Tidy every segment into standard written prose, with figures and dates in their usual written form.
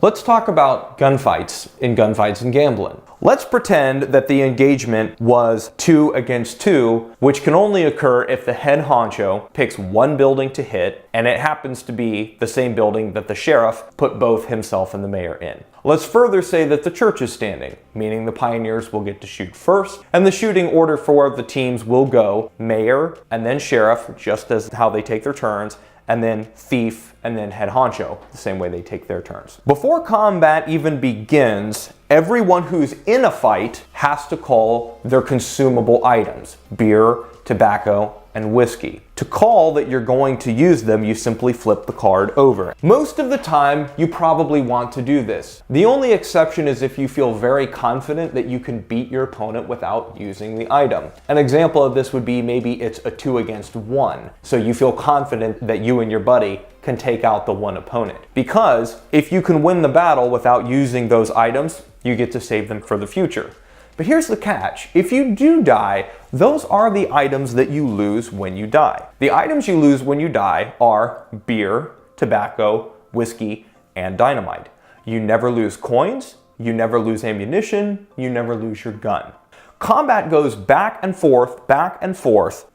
Let's talk about gunfights in Gunfights Gamblin. Let's pretend that the engagement was 2 against 2, which can only occur if the head honcho picks one building to hit, and it happens to be the same building that the sheriff put both himself and the mayor in. Let's further say that the church is standing, meaning the pioneers will get to shoot first, and the shooting order for the teams will go mayor and then sheriff, just as how they take their turns, and then thief, and then head honcho, the same way they take their turns. Before combat even begins, everyone who's in a fight has to call their consumable items: beer, tobacco, and whiskey. To call that you're going to use them, you simply flip the card over. Most of the time, you probably want to do this. The only exception is if you feel very confident that you can beat your opponent without using the item. An example of this would be maybe it's a 2 against 1, so you feel confident that you and your buddy can take out the one opponent. Because if you can win the battle without using those items, you get to save them for the future. But here's the catch. If you do die, those are the items that you lose when you die. The items you lose when you die are beer, tobacco, whiskey, and dynamite. You never lose coins, you never lose ammunition, you never lose your gun. Combat goes back and forth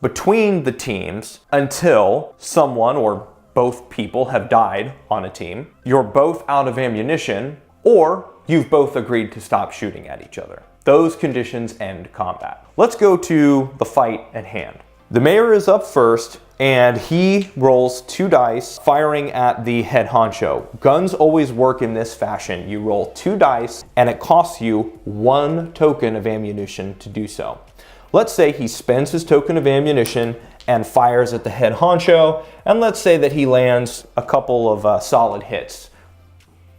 between the teams until someone or both people have died on a team, you're both out of ammunition, or you've both agreed to stop shooting at each other. Those conditions end combat. Let's go to the fight at hand. The mayor is up first, and he rolls 2 dice, firing at the head honcho. Guns always work in this fashion. You roll 2 dice, and it costs you 1 token of ammunition to do so. Let's say he spends his token of ammunition and fires at the head honcho, and let's say that he lands a couple of solid hits.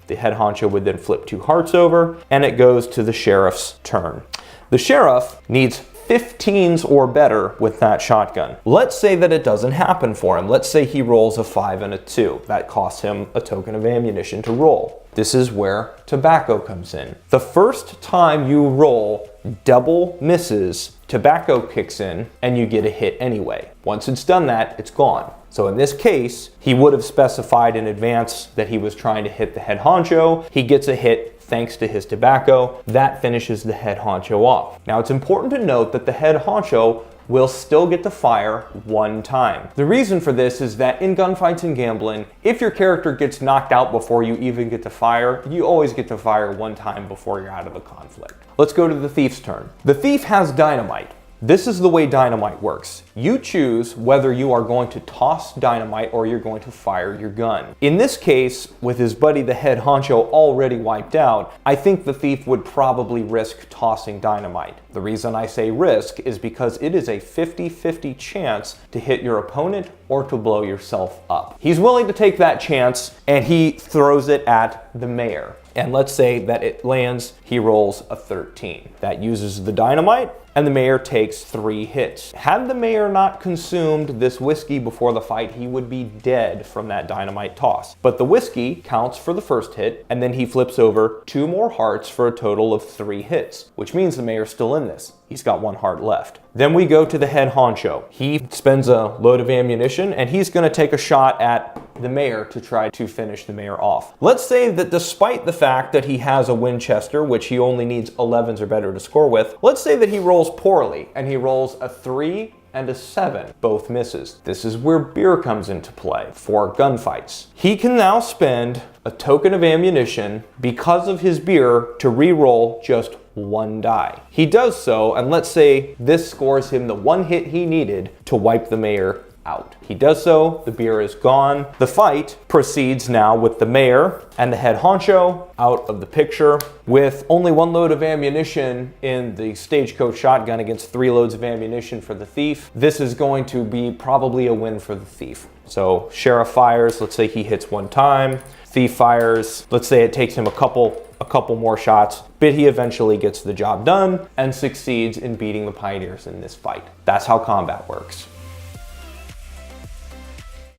The head honcho would then flip 2 hearts over, and it goes to the sheriff's turn. The sheriff needs 15s or better with that shotgun. Let's say that it doesn't happen for him. Let's say he rolls a 5 and a 2. That costs him a token of ammunition to roll. This is where tobacco comes in. The first time you roll double misses, tobacco kicks in and you get a hit anyway. Once it's done that, it's gone. So in this case, he would have specified in advance that he was trying to hit the head honcho. He gets a hit thanks to his tobacco. That finishes the head honcho off. Now it's important to note that the head honcho will still get to fire 1 time. The reason for this is that in Gunfights Gamblin, if your character gets knocked out before you even get to fire, you always get to fire 1 time before you're out of the conflict. Let's go to the thief's turn. The thief has dynamite. This is the way dynamite works. You choose whether you are going to toss dynamite or you're going to fire your gun. In this case, with his buddy the head honcho already wiped out, I think the thief would probably risk tossing dynamite. The reason I say risk is because it is a 50-50 chance to hit your opponent or to blow yourself up. He's willing to take that chance, and he throws it at the mayor. And let's say that it lands, he rolls a 13. That uses the dynamite, and the mayor takes 3 hits. Had the mayor not consumed this whiskey before the fight, he would be dead from that dynamite toss. But the whiskey counts for the first hit, and then he flips over 2 more hearts for a total of 3 hits, which means the mayor's still in this. He's got 1 heart left. Then we go to the head honcho. He spends a load of ammunition, and he's gonna take a shot at the mayor to try to finish the mayor off. Let's say that despite the fact that he has a Winchester, which he only needs 11s or better to score with, let's say that he rolls poorly, and he rolls a 3 and a 7, both misses. This is where beer comes into play for gunfights. He can now spend a token of ammunition because of his beer to re-roll just 1 die. He does so, and let's say this scores him the 1 hit he needed to wipe the mayor out. He does so, the beer is gone. The fight proceeds now with the mayor and the head honcho out of the picture. With only 1 load of ammunition in the stagecoach shotgun against 3 loads of ammunition for the thief, this is going to be probably a win for the thief. So sheriff fires, let's say he hits 1 time. Thief fires, let's say it takes him a couple more shots, but he eventually gets the job done and succeeds in beating the pioneers in this fight. That's how combat works.